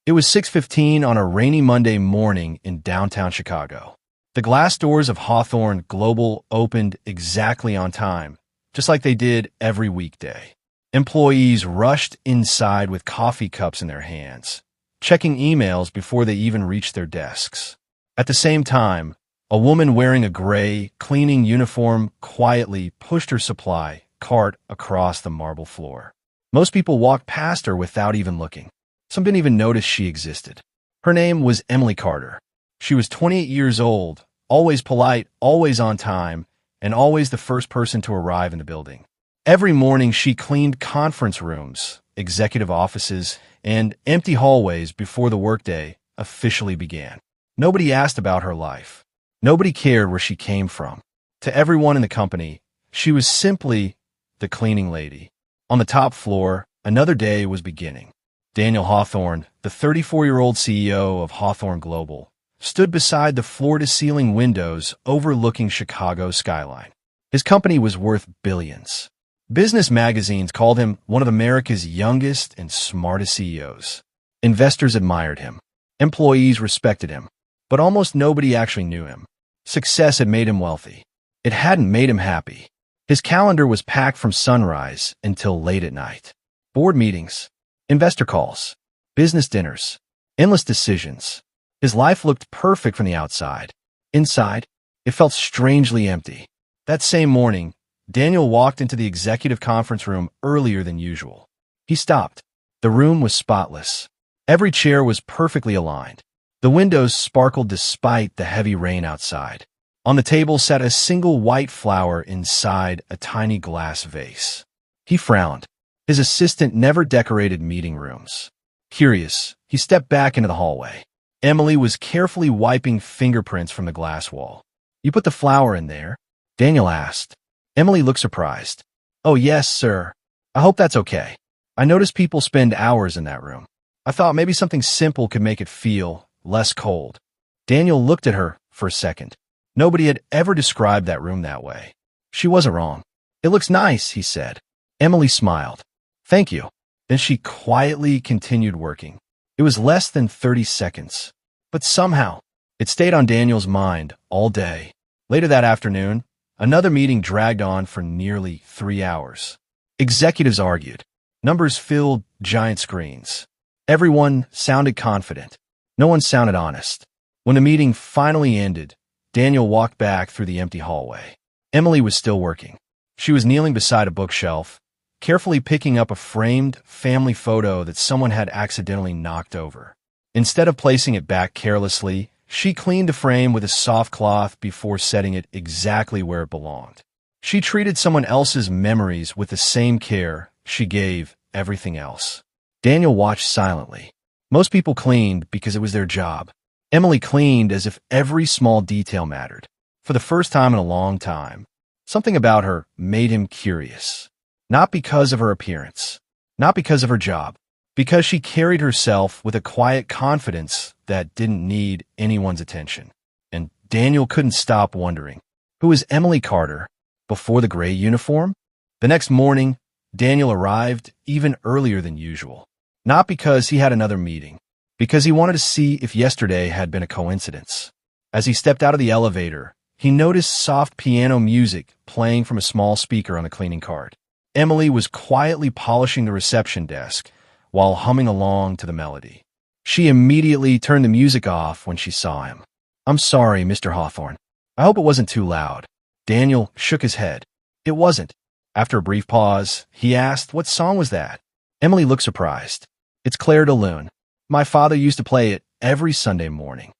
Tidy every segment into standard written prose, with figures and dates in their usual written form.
It was 6:15 on a rainy Monday morning in downtown Chicago. The glass doors of Hawthorne Global opened exactly on time, just like they did every weekday. Employees rushed inside with coffee cups in their hands, checking emails before they even reached their desks. At the same time, a woman wearing a gray cleaning uniform quietly pushed her supply cart across the marble floor. Most people walked past her without even looking. Some didn't even notice she existed. Her name was Emily Carter. She was 28 years old, always polite, always on time, and always the first person to arrive in the building. Every morning she cleaned conference rooms, executive offices, and empty hallways before the workday officially began. Nobody asked about her life. Nobody cared where she came from. To everyone in the company, she was simply the cleaning lady. On the top floor, another day was beginning. Daniel Hawthorne, the 34-year-old CEO of Hawthorne Global, stood beside the floor-to-ceiling windows overlooking Chicago's skyline. His company was worth billions. Business magazines called him one of America's youngest and smartest CEOs. Investors admired him. Employees respected him. But almost nobody actually knew him. Success had made him wealthy. It hadn't made him happy. His calendar was packed from sunrise until late at night. Board meetings, investor calls, business dinners, endless decisions. His life looked perfect from the outside. Inside, it felt strangely empty. That same morning, Daniel walked into the executive conference room earlier than usual. He stopped. The room was spotless. Every chair was perfectly aligned. The windows sparkled despite the heavy rain outside. On the table sat a single white flower inside a tiny glass vase. He frowned. His assistant never decorated meeting rooms. Curious, he stepped back into the hallway. Emily was carefully wiping fingerprints from the glass wall. "You put the flower in there?" Daniel asked. Emily looked surprised. "Oh, yes, sir. I hope that's okay. I noticed people spend hours in that room. I thought maybe something simple could make it feel less cold." Daniel looked at her for a second. Nobody had ever described that room that way. She wasn't wrong. "It looks nice," he said. Emily smiled. "Thank you." Then she quietly continued working. It was less than 30 seconds. But somehow, it stayed on Daniel's mind all day. Later that afternoon, another meeting dragged on for nearly 3 hours. Executives argued. Numbers filled giant screens. Everyone sounded confident. No one sounded honest. When the meeting finally ended, Daniel walked back through the empty hallway. Emily was still working. She was kneeling beside a bookshelf, carefully picking up a framed family photo that someone had accidentally knocked over. Instead of placing it back carelessly, she cleaned the frame with a soft cloth before setting it exactly where it belonged. She treated someone else's memories with the same care she gave everything else. Daniel watched silently. Most people cleaned because it was their job. Emily cleaned as if every small detail mattered. For the first time in a long time, something about her made him curious. Not because of her appearance, not because of her job, because she carried herself with a quiet confidence that didn't need anyone's attention. And Daniel couldn't stop wondering, who is Emily Carter before the gray uniform? The next morning, Daniel arrived even earlier than usual. Not because he had another meeting, because he wanted to see if yesterday had been a coincidence. As he stepped out of the elevator, he noticed soft piano music playing from a small speaker on the cleaning cart. Emily was quietly polishing the reception desk while humming along to the melody. She immediately turned the music off when she saw him. "I'm sorry, Mr. Hawthorne. I hope it wasn't too loud." Daniel shook his head. "It wasn't." After a brief pause, he asked, "What song was that?" Emily looked surprised. "It's Claire de Lune. My father used to play it every Sunday morning."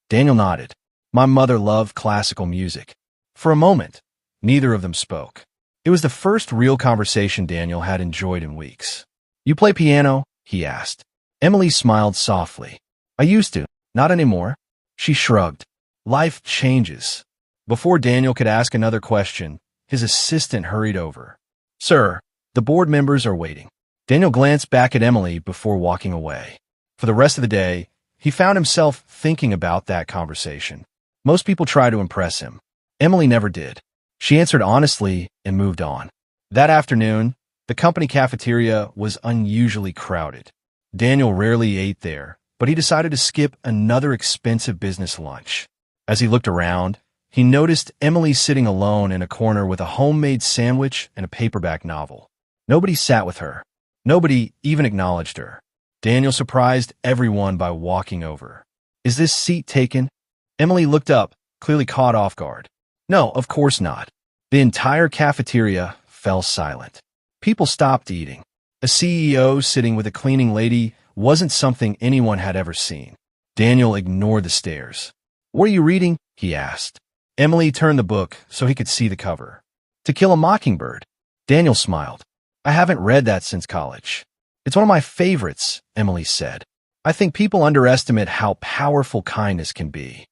Daniel nodded. "My mother loved classical music." For a moment, neither of them spoke. It was the first real conversation Daniel had enjoyed in weeks. "You play piano?" he asked. Emily smiled softly. "I used to. Not anymore." She shrugged. "Life changes." Before Daniel could ask another question, his assistant hurried over. "Sir, the board members are waiting." Daniel glanced back at Emily before walking away. For the rest of the day, he found himself thinking about that conversation. Most people try to impress him. Emily never did. She answered honestly and moved on. That afternoon, the company cafeteria was unusually crowded. Daniel rarely ate there, but he decided to skip another expensive business lunch. As he looked around, he noticed Emily sitting alone in a corner with a homemade sandwich and a paperback novel. Nobody sat with her. Nobody even acknowledged her. Daniel surprised everyone by walking over. "Is this seat taken?" Emily looked up, clearly caught off guard. No, of course not. The entire cafeteria fell silent. People stopped eating. A CEO sitting with a cleaning lady wasn't something anyone had ever seen. Daniel ignored the stares. "What are you reading?" he asked. Emily turned the book so he could see the cover. "To Kill a Mockingbird." Daniel smiled. "I haven't read that since college." "It's one of my favorites," Emily said. "I think people underestimate how powerful kindness can be."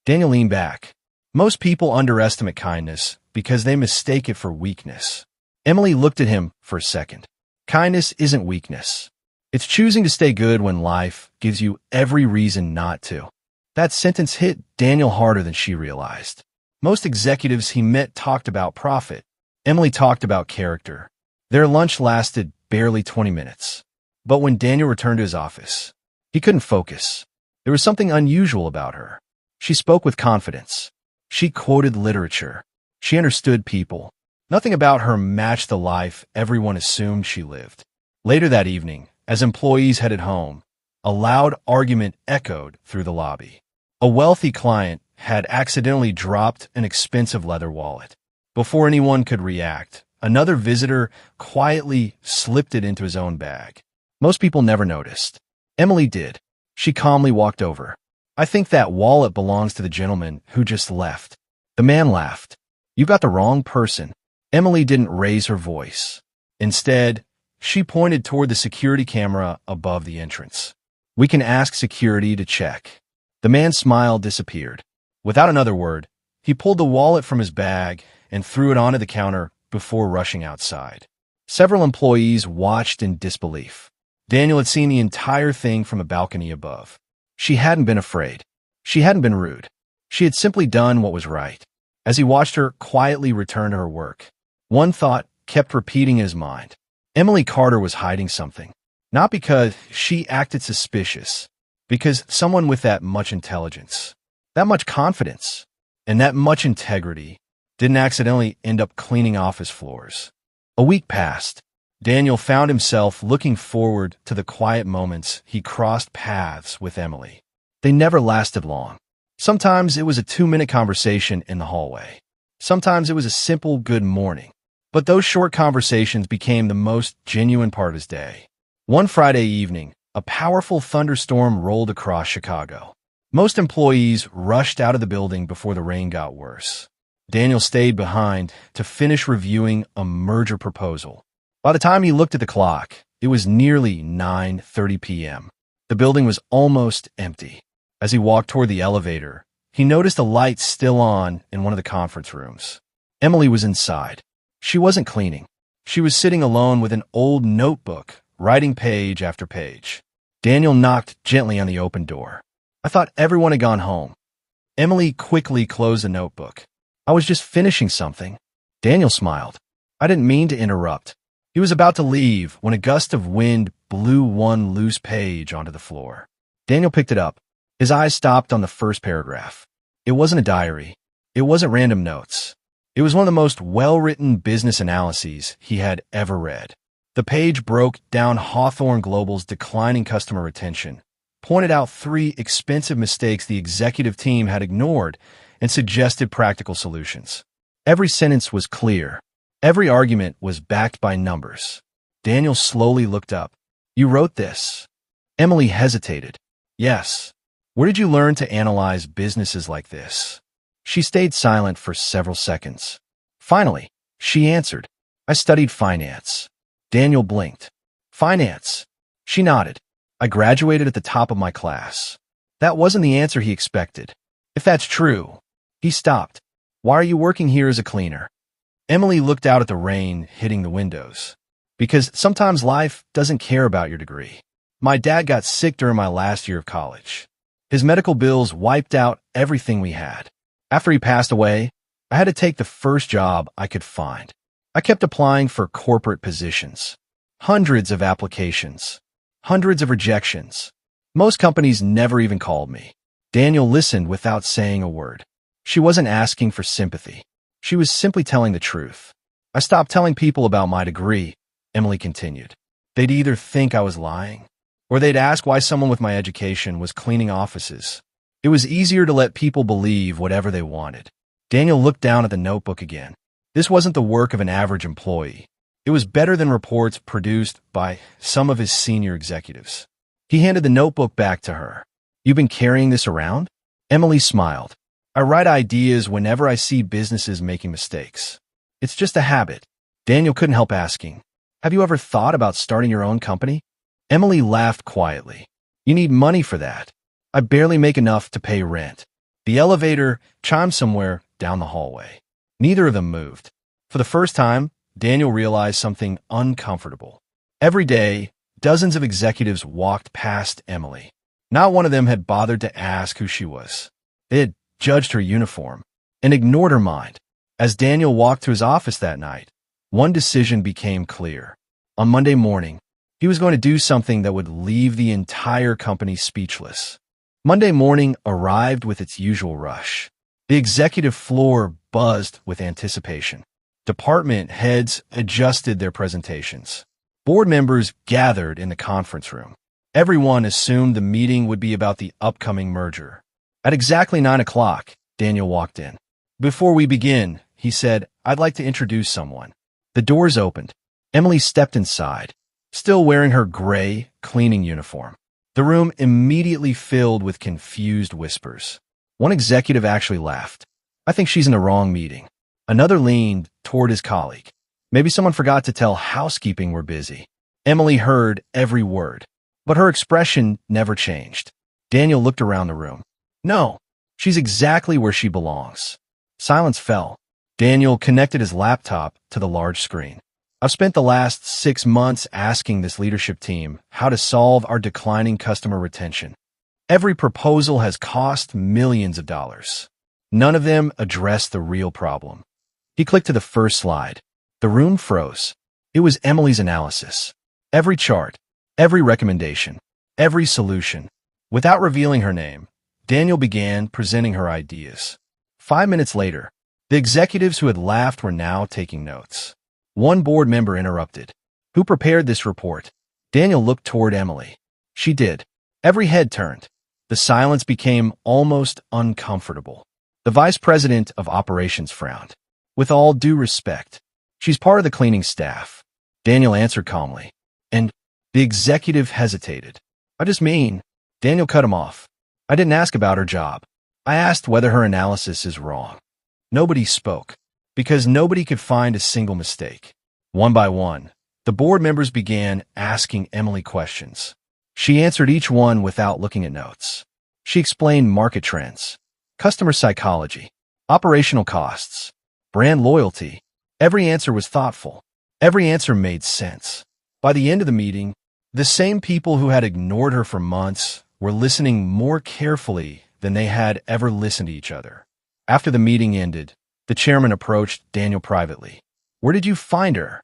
Daniel leaned back. Most people underestimate kindness because they mistake it for weakness. Emily looked at him for a second. Kindness isn't weakness. It's choosing to stay good when life gives you every reason not to. That sentence hit Daniel harder than she realized. Most executives he met talked about profit. Emily talked about character. Their lunch lasted barely 20 minutes. But when Daniel returned to his office, he couldn't focus. There was something unusual about her. She spoke with confidence. She quoted literature. She understood people. Nothing about her matched the life everyone assumed she lived. Later that evening, as employees headed home, a loud argument echoed through the lobby. A wealthy client had accidentally dropped an expensive leather wallet. Before anyone could react, another visitor quietly slipped it into his own bag. Most people never noticed. Emily did. She calmly walked over. "I think that wallet belongs to the gentleman who just left." The man laughed. "You got the wrong person." Emily didn't raise her voice. Instead, she pointed toward the security camera above the entrance. "We can ask security to check." The man's smile disappeared. Without another word, he pulled the wallet from his bag and threw it onto the counter before rushing outside. Several employees watched in disbelief. Daniel had seen the entire thing from a balcony above. She hadn't been afraid. She hadn't been rude. She had simply done what was right. As he watched her quietly return to her work, one thought kept repeating in his mind. Emily Carter was hiding something. Not because she acted suspicious, because someone with that much intelligence, that much confidence, and that much integrity didn't accidentally end up cleaning office floors. A week passed. Daniel found himself looking forward to the quiet moments he crossed paths with Emily. They never lasted long. Sometimes it was a 2-minute conversation in the hallway. Sometimes it was a simple good morning. But those short conversations became the most genuine part of his day. One Friday evening, a powerful thunderstorm rolled across Chicago. Most employees rushed out of the building before the rain got worse. Daniel stayed behind to finish reviewing a merger proposal. By the time he looked at the clock, it was nearly 9:30 p.m. The building was almost empty. As he walked toward the elevator, he noticed a light still on in one of the conference rooms. Emily was inside. She wasn't cleaning. She was sitting alone with an old notebook, writing page after page. Daniel knocked gently on the open door. "I thought everyone had gone home." Emily quickly closed the notebook. "I was just finishing something." Daniel smiled. "I didn't mean to interrupt." He was about to leave when a gust of wind blew one loose page onto the floor. Daniel picked it up. His eyes stopped on the first paragraph. It wasn't a diary. It wasn't random notes. It was one of the most well-written business analyses he had ever read. The page broke down Hawthorne Global's declining customer retention, pointed out 3 expensive mistakes the executive team had ignored, and suggested practical solutions. Every sentence was clear. Every argument was backed by numbers. Daniel slowly looked up. "You wrote this?" Emily hesitated. "Yes." "Where did you learn to analyze businesses like this?" She stayed silent for several seconds. Finally, she answered, "I studied finance." Daniel blinked. "Finance?" She nodded. "I graduated at the top of my class." That wasn't the answer he expected. If that's true, he stopped. "Why are you working here as a cleaner?" Emily looked out at the rain hitting the windows. "Because sometimes life doesn't care about your degree. My dad got sick during my last year of college. His medical bills wiped out everything we had. After he passed away, I had to take the first job I could find. I kept applying for corporate positions. Hundreds of applications. Hundreds of rejections. Most companies never even called me. Daniel listened without saying a word. She wasn't asking for sympathy. She was simply telling the truth. I stopped telling people about my degree, Emily continued. They'd either think I was lying, or they'd ask why someone with my education was cleaning offices. It was easier to let people believe whatever they wanted. Daniel looked down at the notebook again. This wasn't the work of an average employee. It was better than reports produced by some of his senior executives. He handed the notebook back to her. You've been carrying this around? Emily smiled. I write ideas whenever I see businesses making mistakes. It's just a habit. Daniel couldn't help asking, have you ever thought about starting your own company? Emily laughed quietly. You need money for that. I barely make enough to pay rent. The elevator chimed somewhere down the hallway. Neither of them moved. For the first time, Daniel realized something uncomfortable. Every day, dozens of executives walked past Emily. Not one of them had bothered to ask who she was. They had judged her uniform and ignored her mind. As Daniel walked to his office that night, one decision became clear. On Monday morning, he was going to do something that would leave the entire company speechless. Monday morning arrived with its usual rush. The executive floor buzzed with anticipation. Department heads adjusted their presentations. Board members gathered in the conference room. Everyone assumed the meeting would be about the upcoming merger. At exactly 9 o'clock, Daniel walked in. Before we begin, he said, I'd like to introduce someone. The doors opened. Emily stepped inside, still wearing her gray cleaning uniform. The room immediately filled with confused whispers. One executive actually laughed. I think she's in the wrong meeting. Another leaned toward his colleague. Maybe someone forgot to tell housekeeping we're busy. Emily heard every word, but her expression never changed. Daniel looked around the room. No, she's exactly where she belongs. Silence fell. Daniel connected his laptop to the large screen. I've spent the last 6 months asking this leadership team how to solve our declining customer retention. Every proposal has cost millions of dollars. None of them addressed the real problem. He clicked to the first slide. The room froze. It was Emily's analysis. Every chart, every recommendation, every solution. Without revealing her name, Daniel began presenting her ideas. 5 minutes later, the executives who had laughed were now taking notes. One board member interrupted. Who prepared this report? Daniel looked toward Emily. She did. Every head turned. The silence became almost uncomfortable. The vice president of operations frowned. With all due respect, she's part of the cleaning staff. Daniel answered calmly. And the executive hesitated. I just mean, Daniel cut him off. I didn't ask about her job. I asked whether her analysis is wrong. Nobody spoke, because nobody could find a single mistake. One by one, the board members began asking Emily questions. She answered each one without looking at notes. She explained market trends, customer psychology, operational costs, brand loyalty. Every answer was thoughtful. Every answer made sense. By the end of the meeting, the same people who had ignored her for months were listening more carefully than they had ever listened to each other. After the meeting ended, the chairman approached Daniel privately. Where did you find her?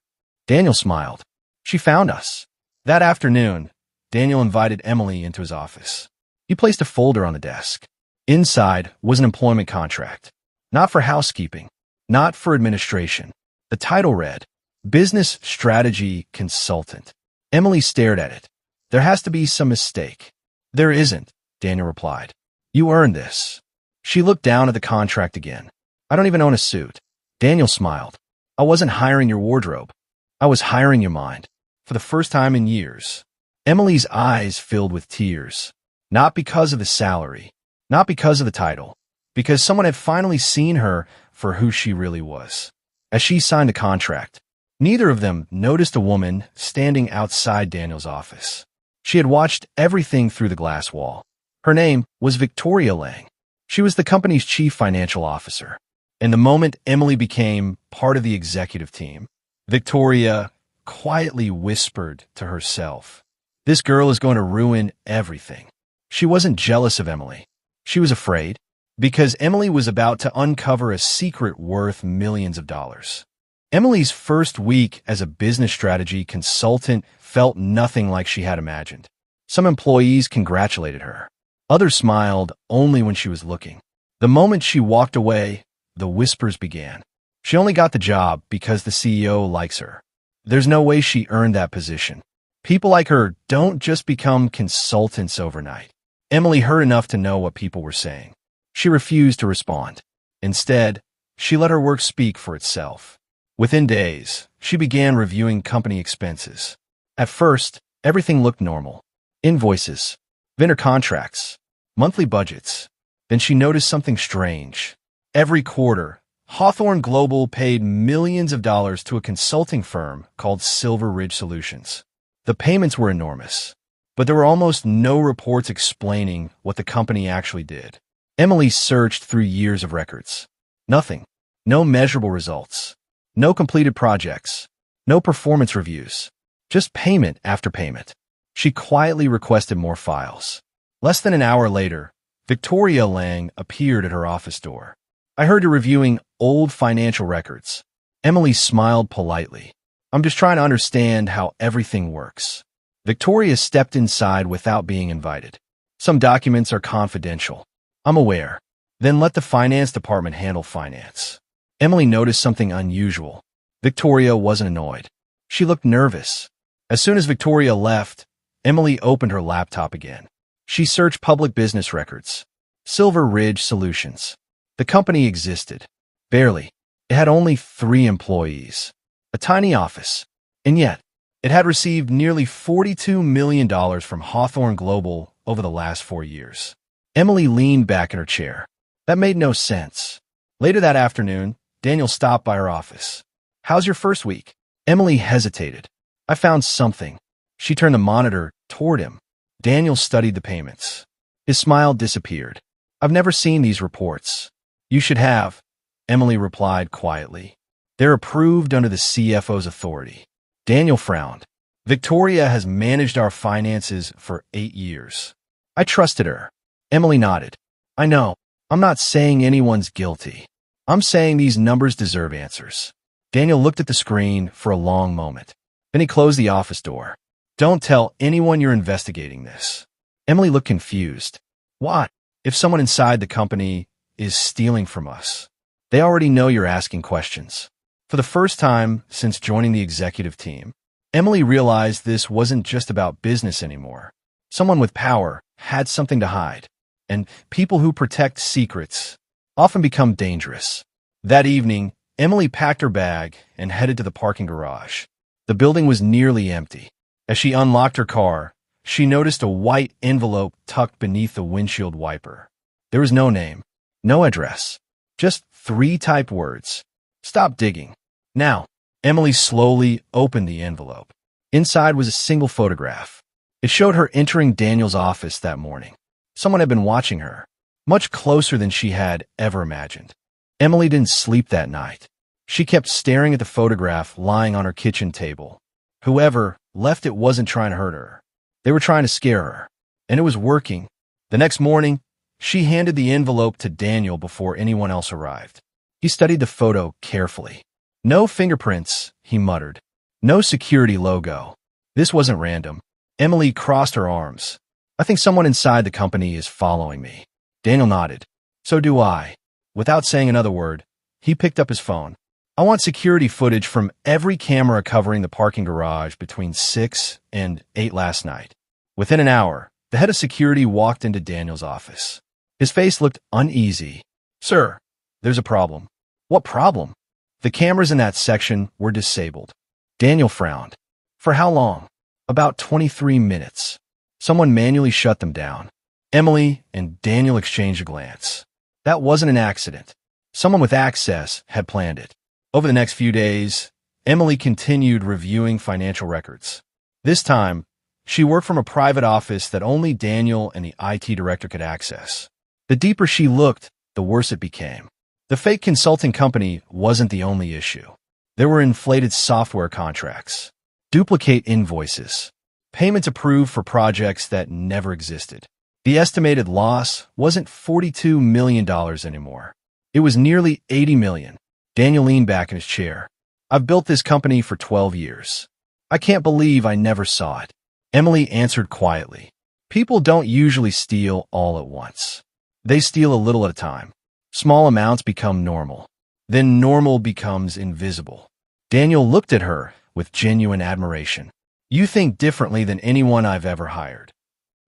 Daniel smiled. She found us. That afternoon, Daniel invited Emily into his office. He placed a folder on the desk. Inside was an employment contract. Not for housekeeping, not for administration. The title read, Business Strategy Consultant. Emily stared at it. There has to be some mistake. There isn't, Daniel replied. You earned this. She looked down at the contract again. I don't even own a suit. Daniel smiled. I wasn't hiring your wardrobe. I was hiring your mind. For the first time in years. Emily's eyes filled with tears. Not because of the salary. Not because of the title. Because someone had finally seen her for who she really was. As she signed the contract, neither of them noticed a woman standing outside Daniel's office. She had watched everything through the glass wall. Her name was Victoria Lang. She was the company's chief financial officer. And the moment Emily became part of the executive team, Victoria quietly whispered to herself, this girl is going to ruin everything. She wasn't jealous of Emily. She was afraid, because Emily was about to uncover a secret worth millions of dollars. Emily's first week as a business strategy consultant felt nothing like she had imagined. Some employees congratulated her. Others smiled only when she was looking. The moment she walked away, the whispers began. She only got the job because the CEO likes her. There's no way she earned that position. People like her don't just become consultants overnight. Emily heard enough to know what people were saying. She refused to respond. Instead, she let her work speak for itself. Within days, she began reviewing company expenses. At first, everything looked normal. Invoices, vendor contracts, monthly budgets. Then she noticed something strange. Every quarter, Hawthorne Global paid millions of dollars to a consulting firm called Silver Ridge Solutions. The payments were enormous, but there were almost no reports explaining what the company actually did. Emily searched through years of records. Nothing. No measurable results. No completed projects. No performance reviews. Just payment after payment. She quietly requested more files. Less than an hour later, Victoria Lang appeared at her office door. "I heard you're reviewing old financial records." Emily smiled politely. "I'm just trying to understand how everything works." Victoria stepped inside without being invited. "Some documents are confidential." "I'm aware." "Then let the finance department handle finance." Emily noticed something unusual. Victoria wasn't annoyed. She looked nervous. As soon as Victoria left, Emily opened her laptop again. She searched public business records. Silver Ridge Solutions. The company existed. Barely. It had only 3 employees. A tiny office. And yet, it had received nearly $42 million from Hawthorne Global over the last 4 years. Emily leaned back in her chair. That made no sense. Later that afternoon, Daniel stopped by her office. "How's your first week?" Emily hesitated. "I found something." She turned the monitor toward him. Daniel studied the payments. His smile disappeared. "I've never seen these reports." "You should have," Emily replied quietly. "They're approved under the CFO's authority." Daniel frowned. "Victoria has managed our finances for 8 years. I trusted her." Emily nodded. "I know. I'm not saying anyone's guilty. I'm saying these numbers deserve answers." Daniel looked at the screen for a long moment. Then he closed the office door. "Don't tell anyone you're investigating this." Emily looked confused. "What? If someone inside the company is stealing from us? They already know you're asking questions." For the first time since joining the executive team, Emily realized this wasn't just about business anymore. Someone with power had something to hide, and people who protect secrets often become dangerous. That evening, Emily packed her bag and headed to the parking garage. The building was nearly empty. As she unlocked her car, she noticed a white envelope tucked beneath the windshield wiper. There was no name, no address, just 3 typed words. "Stop digging. Now." Emily slowly opened the envelope. Inside was a single photograph. It showed her entering Daniel's office that morning. Someone had been watching her, much closer than she had ever imagined. Emily didn't sleep that night. She kept staring at the photograph lying on her kitchen table. Whoever left it wasn't trying to hurt her. They were trying to scare her. And it was working. The next morning, she handed the envelope to Daniel before anyone else arrived. He studied the photo carefully. "No fingerprints," he muttered. "No security logo. This wasn't random." Emily crossed her arms. "I think someone inside the company is following me." Daniel nodded. "So do I." Without saying another word, he picked up his phone. "I want security footage from every camera covering the parking garage between 6 and 8 last night." Within an hour, the head of security walked into Daniel's office. His face looked uneasy. "Sir, there's a problem." "What problem?" "The cameras in that section were disabled." Daniel frowned. "For how long?" "About 23 minutes. Someone manually shut them down." Emily and Daniel exchanged a glance. That wasn't an accident. Someone with access had planned it. Over the next few days, Emily continued reviewing financial records. This time, she worked from a private office that only Daniel and the IT director could access. The deeper she looked, the worse it became. The fake consulting company wasn't the only issue. There were inflated software contracts, duplicate invoices, payments approved for projects that never existed. The estimated loss wasn't $42 million anymore. It was nearly $80 million. Daniel leaned back in his chair. "I've built this company for 12 years. I can't believe I never saw it." Emily answered quietly. People don't usually steal all at once. They steal a little at a time. Small amounts become normal. Then normal becomes invisible. Daniel looked at her with genuine admiration. You think differently than anyone I've ever hired.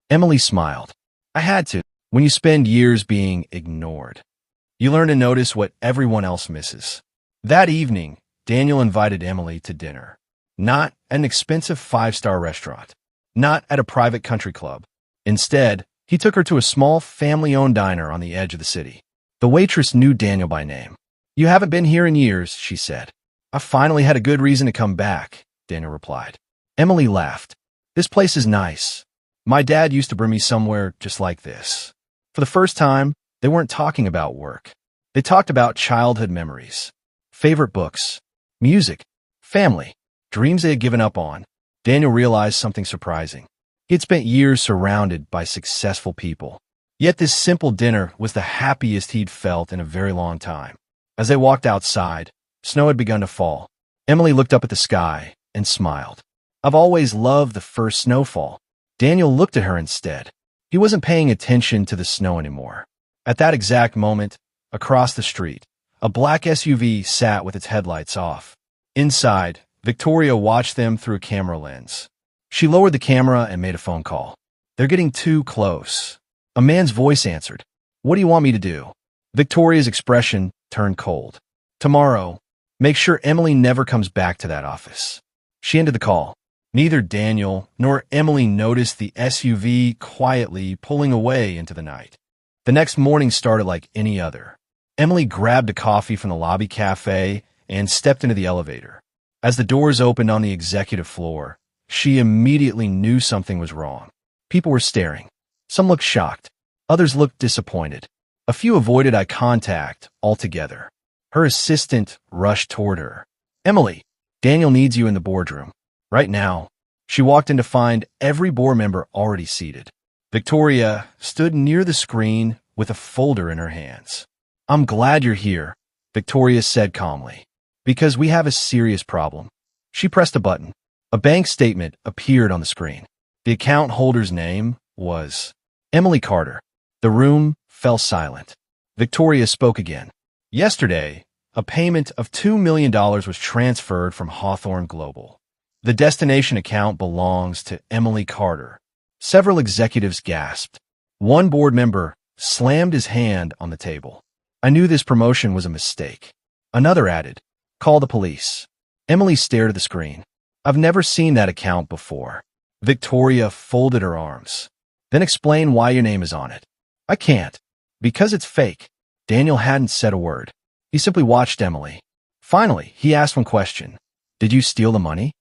Emily smiled. I had to. When you spend years being ignored, you learn to notice what everyone else misses. That evening, Daniel invited Emily to dinner. Not at an expensive five-star restaurant. Not at a private country club. Instead, he took her to a small family-owned diner on the edge of the city. The waitress knew Daniel by name. You haven't been here in years, she said. I finally had a good reason to come back, Daniel replied. Emily laughed. This place is nice. My dad used to bring me somewhere just like this. For the first time, they weren't talking about work. They talked about childhood memories, favorite books, music, family, dreams they had given up on. Daniel realized something surprising. He had spent years surrounded by successful people. Yet this simple dinner was the happiest he'd felt in a very long time. As they walked outside, snow had begun to fall. Emily looked up at the sky and smiled. I've always loved the first snowfall. Daniel looked at her instead. He wasn't paying attention to the snow anymore. At that exact moment, across the street, a black SUV sat with its headlights off. Inside, Victoria watched them through a camera lens. She lowered the camera and made a phone call. They're getting too close. A man's voice answered. What do you want me to do? Victoria's expression turned cold. Tomorrow, make sure Emily never comes back to that office. She ended the call. Neither Daniel nor Emily noticed the SUV quietly pulling away into the night. The next morning started like any other. Emily grabbed a coffee from the lobby cafe and stepped into the elevator. As the doors opened on the executive floor, she immediately knew something was wrong. People were staring. Some looked shocked. Others looked disappointed. A few avoided eye contact altogether. Her assistant rushed toward her. Emily, Daniel needs you in the boardroom. Right now. She walked in to find every board member already seated. Victoria stood near the screen with a folder in her hands. I'm glad you're here, Victoria said calmly, because we have a serious problem. She pressed a button. A bank statement appeared on the screen. The account holder's name was Emily Carter. The room fell silent. Victoria spoke again. Yesterday, a payment of $2 million was transferred from Hawthorne Global. The destination account belongs to Emily Carter. Several executives gasped. One board member slammed his hand on the table. I knew this promotion was a mistake. Another added, call the police. Emily stared at the screen. I've never seen that account before. Victoria folded her arms. Then explain why your name is on it. I can't. Because it's fake. Daniel hadn't said a word. He simply watched Emily. Finally, he asked one question. Did you steal the money?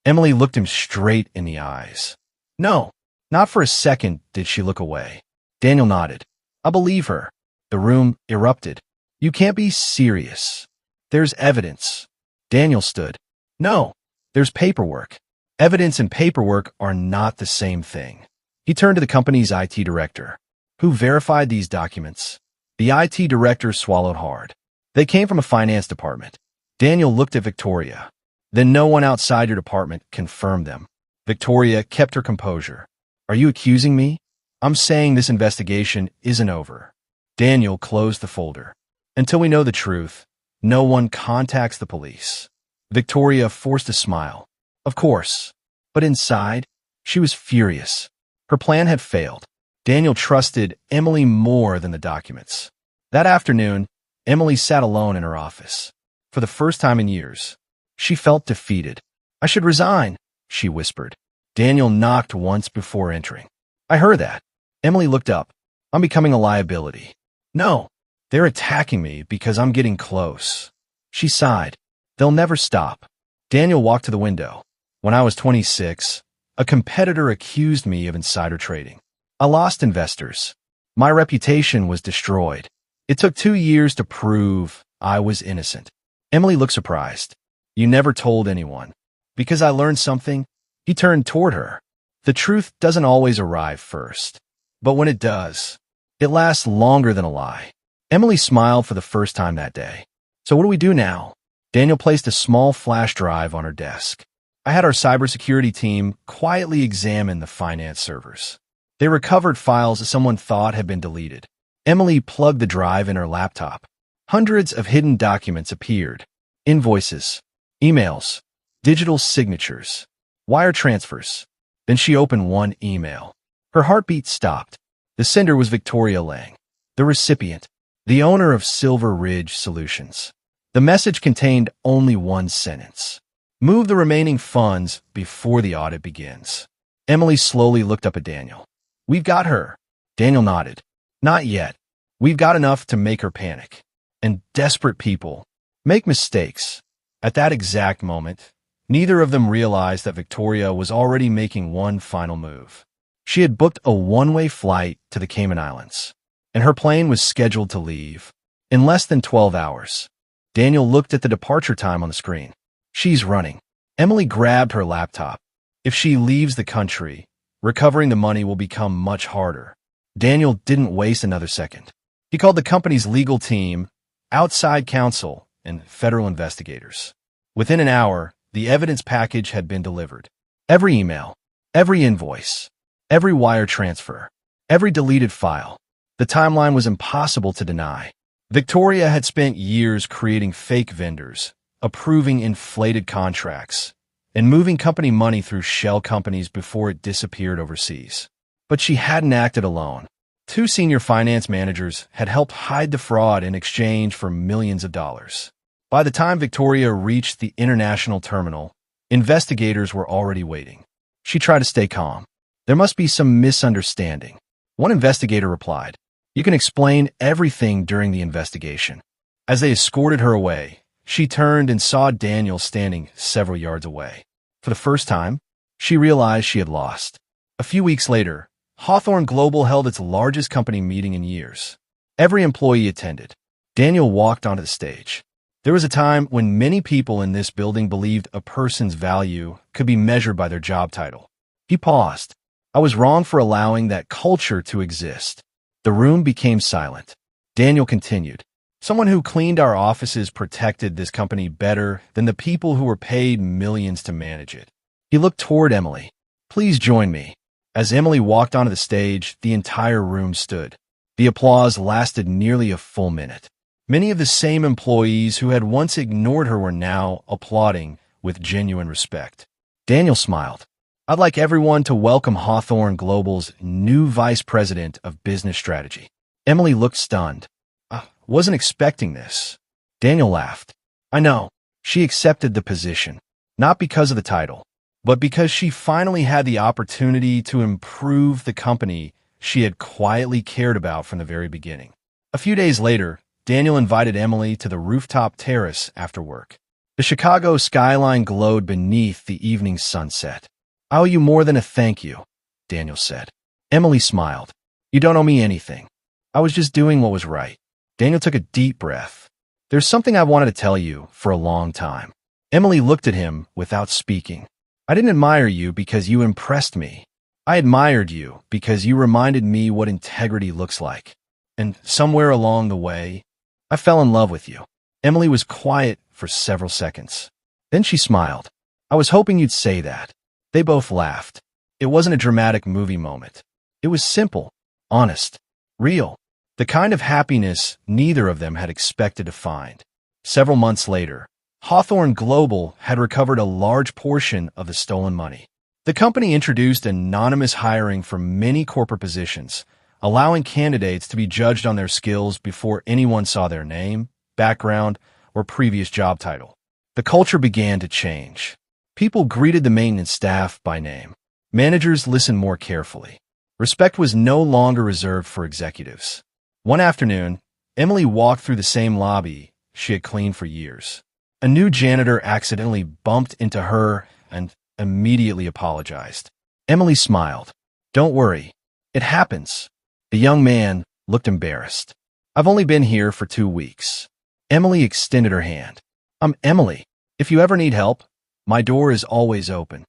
Emily looked him straight in the eyes. No, not for a second did she look away. Daniel nodded. I believe her. The room erupted. You can't be serious. There's evidence. Daniel stood. No, there's paperwork. Evidence and paperwork are not the same thing. He turned to the company's IT director. Who verified these documents? The IT director swallowed hard. They came from a finance department. Daniel looked at Victoria. Then no one outside your department confirmed them. Victoria kept her composure. Are you accusing me? I'm saying this investigation isn't over. Daniel closed the folder. Until we know the truth, no one contacts the police. Victoria forced a smile. Of course. But inside, she was furious. Her plan had failed. Daniel trusted Emily more than the documents. That afternoon, Emily sat alone in her office. For the first time in years, she felt defeated. I should resign, she whispered. Daniel knocked once before entering. I heard that. Emily looked up. I'm becoming a liability. No, they're attacking me because I'm getting close. She sighed. They'll never stop. Daniel walked to the window. When I was 26, a competitor accused me of insider trading. I lost investors. My reputation was destroyed. It took 2 years to prove I was innocent. Emily looked surprised. You never told anyone. Because I learned something. He turned toward her. The truth doesn't always arrive first. But when it does, it lasts longer than a lie. Emily smiled for the first time that day. So what do we do now? Daniel placed a small flash drive on her desk. I had our cybersecurity team quietly examine the finance servers. They recovered files someone thought had been deleted. Emily plugged the drive in her laptop. Hundreds of hidden documents appeared. Invoices, emails, digital signatures, wire transfers. Then she opened one email. Her heartbeat stopped. The sender was Victoria Lang, the recipient, the owner of Silver Ridge Solutions. The message contained only one sentence. Move the remaining funds before the audit begins. Emily slowly looked up at Daniel. We've got her. Daniel nodded. Not yet. We've got enough to make her panic. And desperate people make mistakes. At that exact moment, neither of them realized that Victoria was already making one final move. She had booked a one-way flight to the Cayman Islands, and her plane was scheduled to leave in less than 12 hours. Daniel looked at the departure time on the screen. She's running. Emily grabbed her laptop. If she leaves the country, recovering the money will become much harder. Daniel didn't waste another second. He called the company's legal team, outside counsel, and federal investigators. Within an hour, the evidence package had been delivered. Every email, every invoice, every wire transfer, every deleted file. The timeline was impossible to deny. Victoria had spent years creating fake vendors, approving inflated contracts, and moving company money through shell companies before it disappeared overseas. But she hadn't acted alone. Two senior finance managers had helped hide the fraud in exchange for millions of dollars. By the time Victoria reached the international terminal, investigators were already waiting. She tried to stay calm. There must be some misunderstanding. One investigator replied, "You can explain everything during the investigation." As they escorted her away, she turned and saw Daniel standing several yards away. For the first time, she realized she had lost. A few weeks later, Hawthorne Global held its largest company meeting in years. Every employee attended. Daniel walked onto the stage. There was a time when many people in this building believed a person's value could be measured by their job title. He paused. I was wrong for allowing that culture to exist. The room became silent. Daniel continued. Someone who cleaned our offices protected this company better than the people who were paid millions to manage it. He looked toward Emily. Please join me. As Emily walked onto the stage, the entire room stood. The applause lasted nearly a full minute. Many of the same employees who had once ignored her were now applauding with genuine respect. Daniel smiled. I'd like everyone to welcome Hawthorne Global's new vice president of business strategy. Emily looked stunned. I wasn't expecting this. Daniel laughed. I know. She accepted the position, not because of the title, but because she finally had the opportunity to improve the company she had quietly cared about from the very beginning. A few days later, Daniel invited Emily to the rooftop terrace after work. The Chicago skyline glowed beneath the evening sunset. I owe you more than a thank you, Daniel said. Emily smiled. You don't owe me anything. I was just doing what was right. Daniel took a deep breath. There's something I've wanted to tell you for a long time. Emily looked at him without speaking. I didn't admire you because you impressed me. I admired you because you reminded me what integrity looks like. And somewhere along the way, I fell in love with you. Emily was quiet for several seconds. Then she smiled. I was hoping you'd say that. They both laughed. It wasn't a dramatic movie moment. It was simple, honest, real. The kind of happiness neither of them had expected to find. Several months later, Hawthorne Global had recovered a large portion of the stolen money. The company introduced anonymous hiring for many corporate positions, allowing candidates to be judged on their skills before anyone saw their name, background, or previous job title. The culture began to change. People greeted the maintenance staff by name. Managers listened more carefully. Respect was no longer reserved for executives. One afternoon, Emily walked through the same lobby she had cleaned for years. A new janitor accidentally bumped into her and immediately apologized. Emily smiled. Don't worry. It happens. The young man looked embarrassed. I've only been here for 2 weeks. Emily extended her hand. I'm Emily. If you ever need help, my door is always open.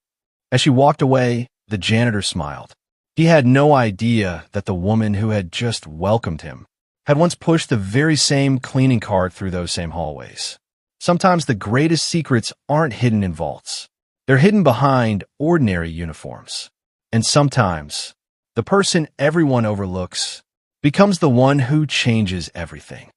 As she walked away, the janitor smiled. He had no idea that the woman who had just welcomed him had once pushed the very same cleaning cart through those same hallways. Sometimes the greatest secrets aren't hidden in vaults. They're hidden behind ordinary uniforms. And sometimes The person everyone overlooks becomes the one who changes everything.